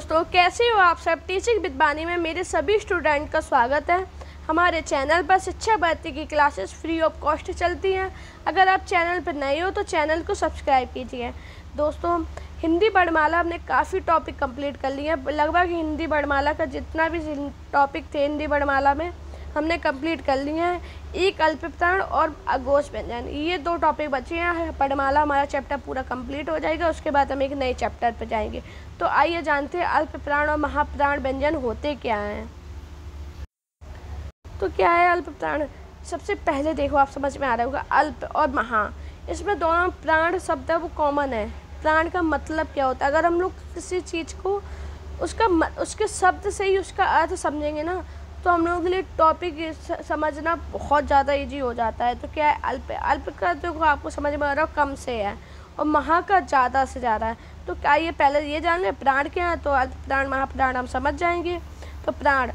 दोस्तों, कैसे हो आप सब। टीचिंग विद बानी में मेरे सभी स्टूडेंट का स्वागत है। हमारे चैनल पर शिक्षा भारती की क्लासेस फ्री ऑफ कॉस्ट चलती हैं। अगर आप चैनल पर नए हो तो चैनल को सब्सक्राइब कीजिए। दोस्तों, हिंदी वर्णमाला हमने काफ़ी टॉपिक कंप्लीट कर लिए हैं। लगभग हिंदी वर्णमाला का जितना भी टॉपिक थे हिंदी वर्णमाला में हमने कंप्लीट कर लिए हैं। एक अल्पप्राण और अघोष व्यंजन, ये दो टॉपिक बचे हैं। वर्णमाला हमारा चैप्टर पूरा कंप्लीट हो जाएगा, उसके बाद हम एक नए चैप्टर पर जाएंगे। तो आइए जानते हैं अल्पप्राण और महाप्राण व्यंजन होते क्या हैं। तो क्या है अल्पप्राण। सबसे पहले देखो, आप समझ में आ रहा होगा अल्प और महा, इसमें दोनों प्राण शब्द है वो कॉमन है। प्राण का मतलब क्या होता है, अगर हम लोग किसी चीज़ को उसके शब्द से ही उसका अर्थ समझेंगे ना, तो हम लोगों के लिए टॉपिक समझना बहुत ज़्यादा इजी हो जाता है। तो क्या है अल्प। अल्प का जो आपको समझ में आ रहा हो कम से है, और महा का ज़्यादा से ज़्यादा है। तो क्या ये पहले ये जान लें प्राण क्या है, तो अल्प प्राण महाप्राण हम समझ जाएंगे। तो प्राण,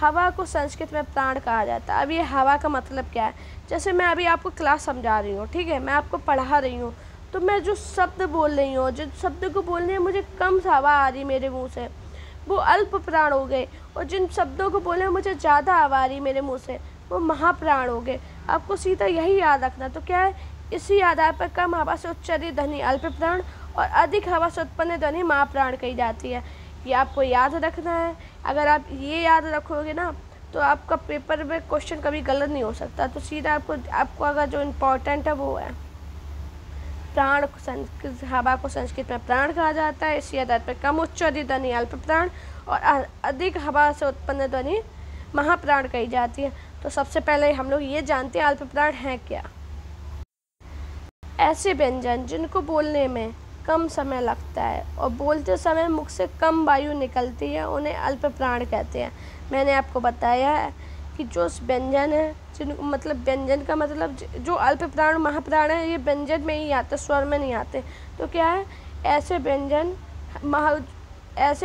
हवा को संस्कृत में प्राण कहा जाता है। अब ये हवा का मतलब क्या है, जैसे मैं अभी आपको क्लास समझा रही हूँ, ठीक है, मैं आपको पढ़ा रही हूँ, तो मैं जो शब्द बोल रही हूँ, जिन शब्द को बोलने में मुझे कम हवा आ रही मेरे मुँह से, वो अल्प प्राण हो गए। और जिन शब्दों को बोले मुझे ज़्यादा हवा आ रही मेरे मुँह से, वो महाप्राण हो गए। आपको सीधा यही याद रखना। तो क्या है, इसी आधार पर कम हवा से उच्चारित ध्वनि अल्प प्राण और अधिक हवा से उत्पन्न ध्वनि महाप्राण कही जाती है। ये आपको याद रखना है। अगर आप ये याद रखोगे ना, तो आपका पेपर में क्वेश्चन कभी गलत नहीं हो सकता। तो सीधा आपको अगर जो इम्पोर्टेंट है वो है प्राण। हवा को संस्कृत में प्राण कहा जाता है। इसी आधार पर कम उच्चारित ध्वनि अल्प प्राण और अधिक हवा से उत्पन्न ध्वनि महाप्राण कही जाती है। तो सबसे पहले हम लोग ये जानते हैं अल्प प्राण है क्या। ऐसे व्यंजन जिनको बोलने में कम समय लगता है और बोलते समय मुख से कम वायु निकलती है, उन्हें अल्प प्राण कहते हैं। मैंने आपको बताया है कि जो व्यंजन है मतलब व्यंजन का मतलब जो अल्प प्राण महाप्राण है, ये व्यंजन में ही आते, स्वर में नहीं आते। तो क्या है, ऐसे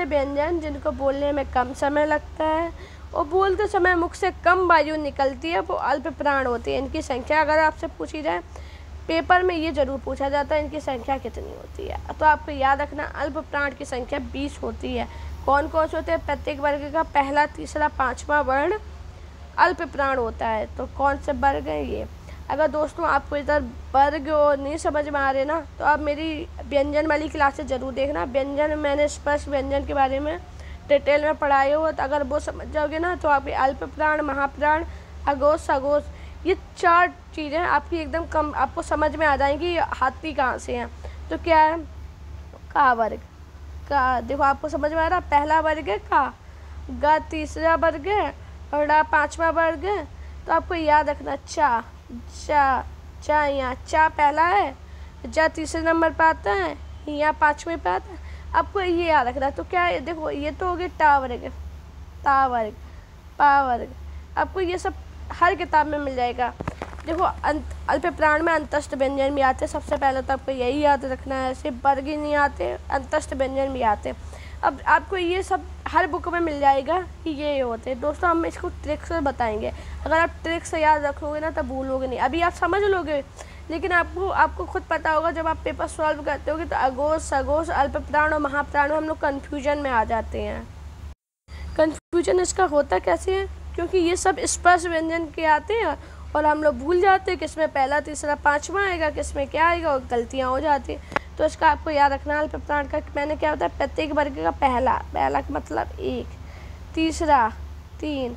व्यंजन जिनको बोलने में कम समय लगता है और बोलते समय मुख से कम वायु निकलती है, वो अल्प प्राण होती है। इनकी संख्या अगर आपसे पूछी जाए, पेपर में ये जरूर पूछा जाता है इनकी संख्या कितनी होती है। तो आपको याद रखना अल्प प्राण की संख्या 20 होती है। कौन कौन से होते हैं, प्रत्येक वर्ग का पहला तीसरा पांचवा वर्ण अल्प प्राण होता है। तो कौन से वर्ग हैं ये। अगर दोस्तों आपको इधर वर्ग और नहीं समझ में आ रहे ना, तो आप मेरी व्यंजन वाली क्लासेस ज़रूर देखना। व्यंजन मैंने स्पष्ट व्यंजन के बारे में डिटेल में पढ़ाए हो, तो अगर वो समझ जाओगे ना, तो आप अल्प प्राण महाप्राण अघोष सघोष ये 4 चीज़ें आपकी एकदम कम आपको समझ में आ जाएंगी हाथी कहाँ से हैं। तो क्या है, का वर्ग का, देखो आपको समझ में आ रहा, पहला वर्ग है का, गा तीसरा वर्ग है और डा पांचवा वर्ग है। तो आपको याद रखना चा चा यहाँ चा पहला है, जा तीसरे नंबर पर आता है, यहाँ पाँचवें पे आता है। आपको ये याद रखना। तो क्या है, देखो ये तो हो गया टा वर्ग, ता वर्ग, पा वर्ग। आपको ये सब हर किताब में मिल जाएगा। देखो अल्प प्राण में अंतस्थ व्यंजन भी आते हैं। सबसे पहले तो आपको यही याद रखना है, सिर्फ वर्ग ही नहीं आते, अंतस्थ व्यंजन भी आते। अब आपको ये सब हर बुक में मिल जाएगा कि ये होते हैं। दोस्तों, हम इसको ट्रिक से बताएंगे। अगर आप ट्रिक से याद रखोगे ना, तब भूलोगे नहीं। अभी आप समझ लोगे, लेकिन आपको खुद पता होगा जब आप पेपर सॉल्व करते होगे, तो अघोष सघोष अल्प प्राण और महाप्राण में हम लोग कन्फ्यूजन में आ जाते हैं। कन्फ्यूजन इसका होता कैसे है, क्योंकि ये सब स्पष्ट व्यंजन के आते हैं और हम लोग भूल जाते हैं किसमें पहला तीसरा पांचवा आएगा, किसमें क्या आएगा, और गलतियाँ हो जाती हैं। तो इसका आपको याद रखना अल्प प्राण का मैंने क्या होता है, प्रत्येक वर्ग का पहला का मतलब 1, तीसरा 3,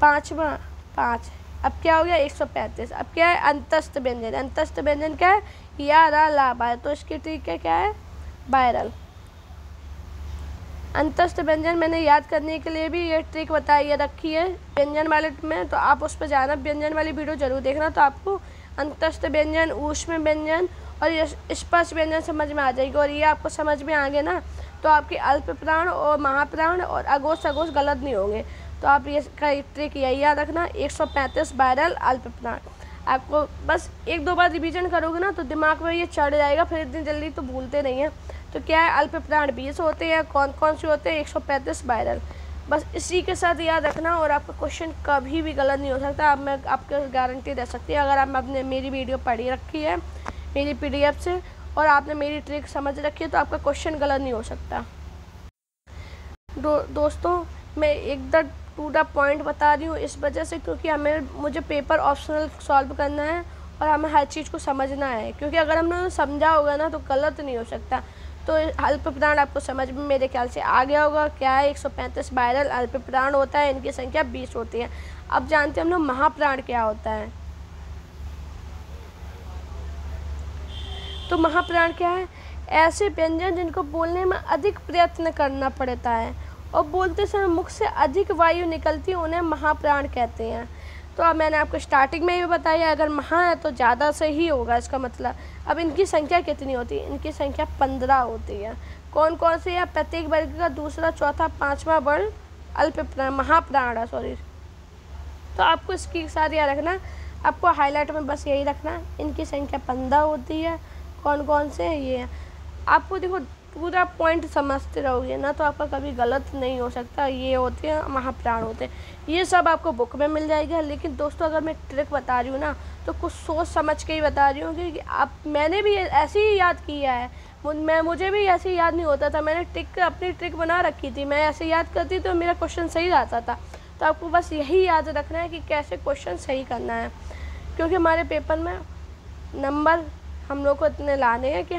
पांचवा 5। अब क्या हो गया 135। अब क्या है अंतस्थ व्यंजन। अंतस्थ व्यंजन क्या है, या रा ला बा, तो इसकी ट्रिक क्या है वायरल। अंतस्थ व्यंजन मैंने याद करने के लिए भी ये ट्रिक बताई रखी है व्यंजन वाले में, तो आप उस पर जाना, व्यंजन वाली वीडियो जरूर देखना। तो आपको अंतस्थ व्यंजन, ऊष्म व्यंजन और स्पष्ट व्यंजन समझ में आ जाएगी। और ये आपको समझ में आ गए ना, तो आपके अल्प प्राण और महाप्राण और अघोष सघोष गलत नहीं होंगे। तो आप ये ट्रिक यही याद रखना, 135 वायरल अल्प प्राण। आपको बस 1-2 बार रिवीजन करोगे ना, तो दिमाग में ये चढ़ जाएगा, फिर इतनी जल्दी तो भूलते नहीं हैं। तो क्या है, अल्प प्राण 20 होते हैं। कौन कौन से होते हैं, 135 वायरल। बस इसी के साथ याद रखना, और आपका क्वेश्चन कभी भी गलत नहीं हो सकता। अब मैं आपको गारंटी दे सकती है, अगर आपने मेरी वीडियो पढ़ी रखी है मेरी PDF से और आपने मेरी ट्रिक समझ रखी है, तो आपका क्वेश्चन गलत नहीं हो सकता। दोस्तों मैं एकदम टू द पॉइंट बता रही हूँ इस वजह से क्योंकि मुझे पेपर ऑप्शनल सॉल्व करना है और हमें हर चीज़ को समझना है, क्योंकि अगर हमने समझा होगा ना तो गलत नहीं हो सकता। तो अल्पप्राण आपको समझ में मेरे ख्याल से आ गया होगा क्या है। 135 वायरल अल्पप्राण होता है, इनकी संख्या 20 होती है। अब जानते हैं हम लोग महाप्राण क्या होता है। तो महाप्राण क्या है? ऐसे व्यंजन जिनको बोलने में अधिक प्रयत्न करना पड़ता है और बोलते समय मुख से अधिक वायु निकलती है, उन्हें महाप्राण कहते हैं। तो अब मैंने आपको स्टार्टिंग में ही बताया, अगर महा है तो ज़्यादा से ही होगा इसका मतलब। अब इनकी संख्या कितनी होती है? इनकी संख्या 15 होती है। कौन कौन से है? प्रत्येक वर्ग का दूसरा, चौथा, पाँचवा वर्ण अल्पप्राण महाप्राण है, सॉरी। तो आपको इसकी साथ याद रखना, आपको हाईलाइट में बस यही रखना, इनकी संख्या 15 होती है। कौन कौन से हैं ये? आपको देखो पूरा पॉइंट समझते रहोगे ना तो आपका कभी गलत नहीं हो सकता। ये होते हैं महाप्राण होते हैं, ये सब आपको बुक में मिल जाएगा। लेकिन दोस्तों अगर मैं ट्रिक बता रही हूँ ना तो कुछ सोच समझ के ही बता रही हूँ, क्योंकि मैंने भी ऐसे ही याद किया है। मुझे भी ऐसे याद नहीं होता था, मैंने अपनी ट्रिक बना रखी थी। मैं ऐसे याद करती तो मेरा क्वेश्चन सही आता था। तो आपको बस यही याद रखना है कि कैसे क्वेश्चन सही करना है, क्योंकि हमारे पेपर में नंबर हम लोग को इतने लाने हैं कि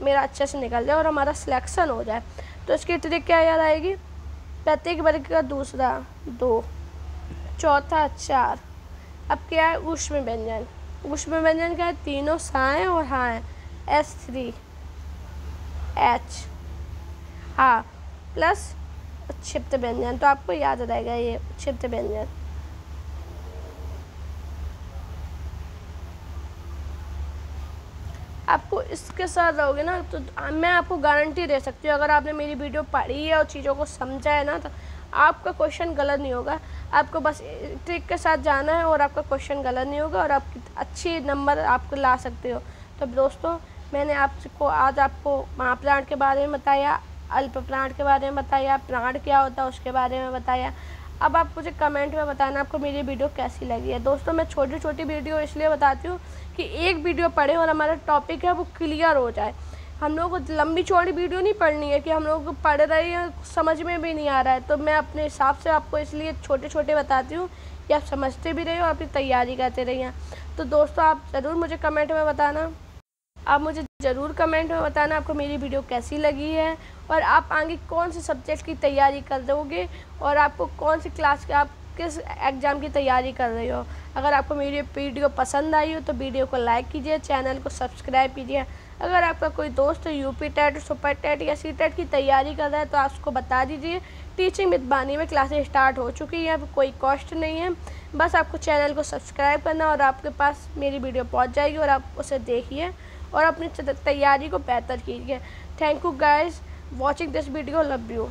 मेरा अच्छे से निकल जाए और हमारा सिलेक्शन हो जाए। तो इसकी ट्रिक क्या याद आएगी? प्रत्येक वर्ग का दूसरा 2, चौथा 4। अब क्या है? ऊष्म व्यंजन। ऊष्म व्यंजन क्या है? तीनों साएँ और हाँ है, S3 H हाँ प्लस क्षिप्त व्यंजन। तो आपको याद रहेगा ये क्षिप्त व्यंजन। आपको इसके साथ रहोगे ना तो मैं आपको गारंटी दे सकती हूँ, अगर आपने मेरी वीडियो पढ़ी है और चीज़ों को समझा है ना तो आपका क्वेश्चन गलत नहीं होगा। आपको बस ट्रिक के साथ जाना है और आपका क्वेश्चन गलत नहीं होगा और आप अच्छी नंबर आपको ला सकते हो। तो दोस्तों मैंने आज आपको महाप्राण के बारे में बताया, अल्पप्राण के बारे में बताया, प्राण क्या होता है उसके बारे में बताया। अब आप मुझे कमेंट में बताना आपको मेरी वीडियो कैसी लगी है। दोस्तों मैं छोटी छोटी वीडियो इसलिए बताती हूँ कि एक वीडियो पढ़ें और हमारा टॉपिक है वो क्लियर हो जाए। हम लोग को लंबी चौड़ी वीडियो नहीं पढ़नी है कि हम लोग पढ़ रहे हैं समझ में भी नहीं आ रहा है। तो मैं अपने हिसाब से आपको इसलिए छोटे छोटे बताती हूँ कि आप समझते भी रहिए और अपनी तैयारी करते रहिए। तो दोस्तों आप ज़रूर मुझे कमेंट में बताना, आप मुझे ज़रूर कमेंट में बताना आपको मेरी वीडियो कैसी लगी है और आप आगे कौन से सब्जेक्ट की तैयारी कर दोगे और आपको कौन सी क्लास के आप किस एग्ज़ाम की तैयारी कर रहे हो। अगर आपको मेरी वीडियो पसंद आई हो तो वीडियो को लाइक कीजिए, चैनल को सब्सक्राइब कीजिए। अगर आपका कोई दोस्त यूपी टेट, सुपर टेट या सी टेट की तैयारी कर रहा है तो आप उसको बता दीजिए। टीचिंग विद बानी में क्लासेस स्टार्ट हो चुकी है, कोई कॉस्ट नहीं है, बस आपको चैनल को सब्सक्राइब करना और आपके पास मेरी वीडियो पहुँच जाएगी और आप उसे देखिए और अपनी तैयारी को बेहतर कीजिए। Thank you guys watching this video, love you.